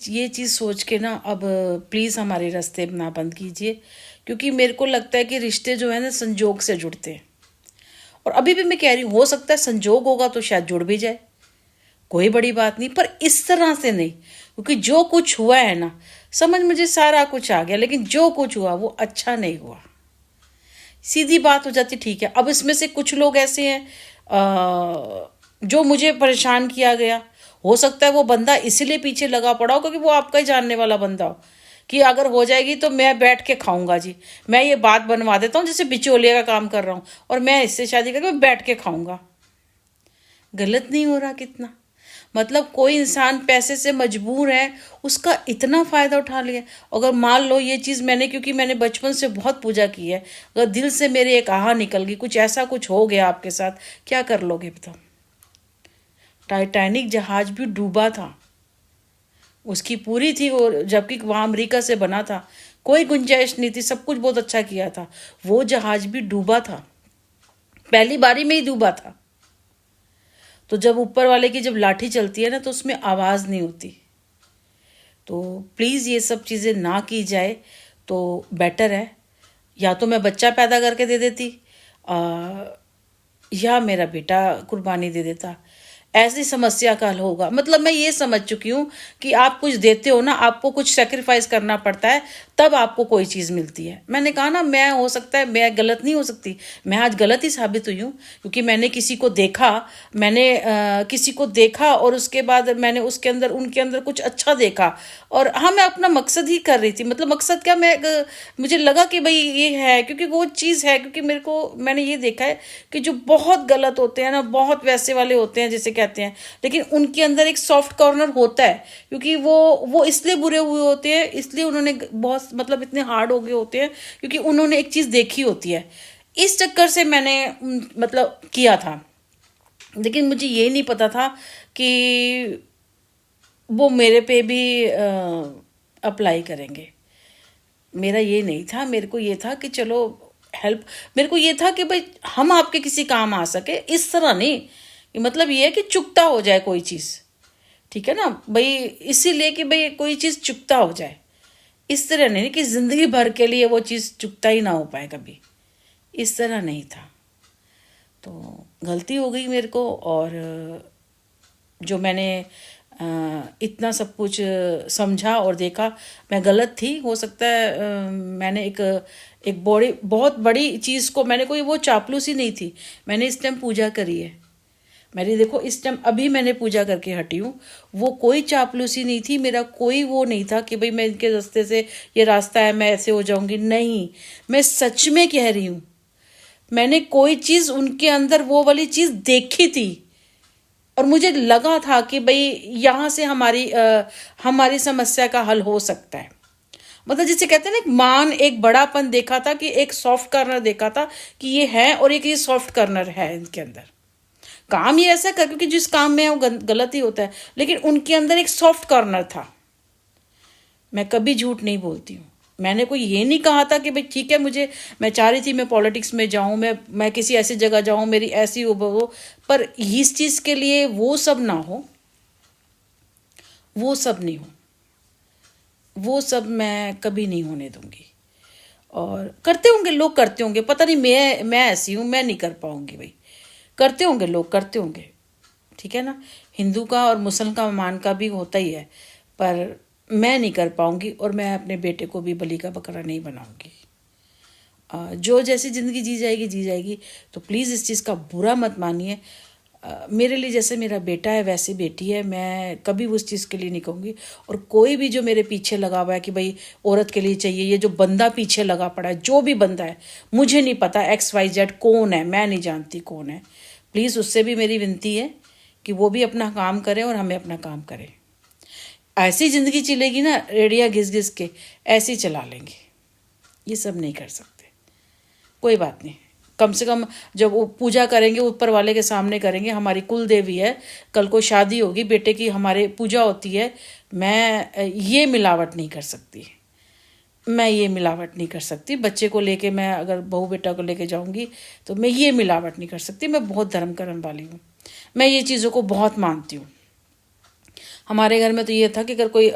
ये चीज़ सोच के ना अब प्लीज़ हमारे रास्ते ना बंद कीजिए, क्योंकि मेरे को लगता है कि रिश्ते जो है ना संजोग से जुड़ते हैं। और अभी भी मैं कह रही हूँ, हो सकता है संजोग होगा तो शायद जुड़ भी जाए, कोई बड़ी बात नहीं, पर इस तरह से नहीं। क्योंकि जो कुछ हुआ है ना, समझ मुझे सारा कुछ आ गया, लेकिन जो कुछ हुआ वो अच्छा नहीं हुआ। सीधी बात हो जाती, ठीक है। अब इसमें से कुछ लोग ऐसे हैं जो मुझे परेशान किया गया, हो सकता है वो बंदा इसीलिए पीछे लगा पड़ा हो क्योंकि वो आपका ही जानने वाला बंदा हो, कि अगर हो जाएगी तो मैं बैठ के खाऊंगा जी, मैं ये बात बनवा देता हूँ, जैसे बिचौलिया का काम कर रहा हूँ, और मैं इससे शादी करके मैं बैठ के खाऊंगा। गलत नहीं हो रहा कितना? मतलब कोई इंसान पैसे से मजबूर है, उसका इतना फ़ायदा उठा लिया। अगर मान लो ये चीज़ मैंने, क्योंकि मैंने बचपन से बहुत पूजा की है, अगर दिल से मेरे एक आहा निकल गई, कुछ ऐसा कुछ हो गया आपके साथ, क्या कर लोगे बताओ? टाइटैनिक जहाज भी डूबा था, उसकी पूरी थी, और जबकि वहाँ अमेरिका से बना था, कोई गुंजाइश नहीं थी, सब कुछ बहुत अच्छा किया था, वो जहाज भी डूबा था, पहली बारी में ही डूबा था। तो जब ऊपर वाले की जब लाठी चलती है ना, तो उसमें आवाज़ नहीं होती। तो प्लीज़ ये सब चीज़ें ना की जाए तो बेटर है। या तो मैं बच्चा पैदा करके दे देती, या मेरा बेटा कुर्बानी दे देता, ऐसी समस्या का हल होगा। मतलब मैं ये समझ चुकी हूँ कि आप कुछ देते हो ना, आपको कुछ सेक्रीफाइस करना पड़ता है, तब आपको कोई चीज़ मिलती है। मैंने कहा ना, मैं हो सकता है मैं गलत नहीं हो सकती, मैं आज गलत ही साबित हुई हूँ, क्योंकि मैंने किसी को देखा, मैंने किसी को देखा, और उसके बाद मैंने उसके अंदर, उनके अंदर कुछ अच्छा देखा, और हाँ मैं अपना मकसद ही कर रही थी। मतलब मकसद क्या, मुझे लगा कि भाई ये है, क्योंकि वो चीज़ है, क्योंकि मैंने ये देखा है कि जो बहुत गलत होते हैं ना, बहुत वैसे वाले होते हैं जिसे कहते हैं, लेकिन उनके अंदर एक सॉफ्ट कॉर्नर होता है, क्योंकि वो इसलिए बुरे हुए होते हैं, इसलिए उन्होंने बहुत, मतलब इतने हार्ड हो गए होते हैं, क्योंकि उन्होंने एक चीज़ देखी होती है। इस चक्कर से मैंने मतलब किया था, लेकिन मुझे ये नहीं पता था कि वो मेरे पे भी अप्लाई करेंगे। मेरा ये नहीं था, मेरे को ये था कि चलो हेल्प, मेरे को ये था कि भाई हम आपके किसी काम आ सके, इस तरह नहीं कि मतलब ये है कि चुकता हो जाए कोई चीज़, ठीक है ना भाई, इसीलिए कि भाई कोई चीज़ चुकता हो जाए, इस तरह नहीं कि ज़िंदगी भर के लिए वो चीज़ चुकता ही ना हो पाए कभी, इस तरह नहीं था। तो गलती हो गई मेरे को, और जो मैंने इतना सब कुछ समझा और देखा, मैं गलत थी। हो सकता है मैंने एक बहुत बड़ी चीज़ को, मैंने कोई वो चापलूसी नहीं थी, मैंने इस टाइम पूजा करी है, मेरी देखो इस टाइम अभी मैंने पूजा करके हटी हूँ, वो कोई चापलूसी नहीं थी, मेरा कोई वो नहीं था कि भाई मैं इनके रास्ते से, ये रास्ता है मैं ऐसे हो जाऊंगी, नहीं, मैं सच में कह रही हूँ, मैंने कोई चीज़ उनके अंदर वो वाली चीज़ देखी थी, और मुझे लगा था कि भाई यहाँ से हमारी समस्या का हल हो सकता है। मतलब जिसे कहते हैं ना, एक मान, एक बड़ापन देखा था, कि एक सॉफ्ट कॉर्नर देखा था कि ये है, और एक ये सॉफ्ट कॉर्नर है इनके अंदर, काम ये ऐसा कर, क्योंकि जिस काम में है वो गलत ही होता है, लेकिन उनके अंदर एक सॉफ्ट कॉर्नर था। मैं कभी झूठ नहीं बोलती हूँ, मैंने कोई ये नहीं कहा था कि भाई ठीक है, मैं चाह रही थी मैं पॉलिटिक्स में जाऊँ, मैं किसी ऐसी जगह जाऊँ, मेरी ऐसी हो, पर इस चीज़ के लिए वो सब ना हो, वो सब नहीं हो, वो सब मैं कभी नहीं होने दूंगी। और करते होंगे लोग, करते होंगे, पता नहीं मैं ऐसी हूँ, मैं नहीं कर पाऊंगी भाई, करते होंगे लोग, करते होंगे, ठीक है ना। हिंदू का और मुसलमान का भी होता ही है, पर मैं नहीं कर पाऊंगी, और मैं अपने बेटे को भी बलि का बकरा नहीं बनाऊंगी। जो जैसी ज़िंदगी जी जाएगी जी जाएगी। तो प्लीज़ इस चीज़ का बुरा मत मानिए। मेरे लिए जैसे मेरा बेटा है वैसी बेटी है, मैं कभी उस चीज़ के लिए नहीं कहूँगी। और कोई भी जो मेरे पीछे लगा हुआ है कि भाई औरत के लिए चाहिए, ये जो बंदा पीछे लगा पड़ा है, जो भी बंदा है, मुझे नहीं पता XYZ कौन है, मैं नहीं जानती कौन है, प्लीज़ उससे भी मेरी विनती है कि वो भी अपना काम करें और हमें अपना काम करें। ऐसी ज़िंदगी चलेगी ना, रेडिया घिस घिस के ऐसे ही चला लेंगे, ये सब नहीं कर सकते। कोई बात नहीं, कम से कम जब वो पूजा करेंगे ऊपर वाले के सामने करेंगे, हमारी कुल देवी है, कल को शादी होगी बेटे की, हमारे पूजा होती है, मैं ये मिलावट नहीं कर सकती, मैं ये मिलावट नहीं कर सकती। बच्चे को लेके, मैं अगर बहू बेटा को लेके जाऊंगी तो मैं ये मिलावट नहीं कर सकती। मैं बहुत धर्म कर्म वाली हूँ, मैं ये चीज़ों को बहुत मानती हूँ। हमारे घर में तो ये था कि अगर कोई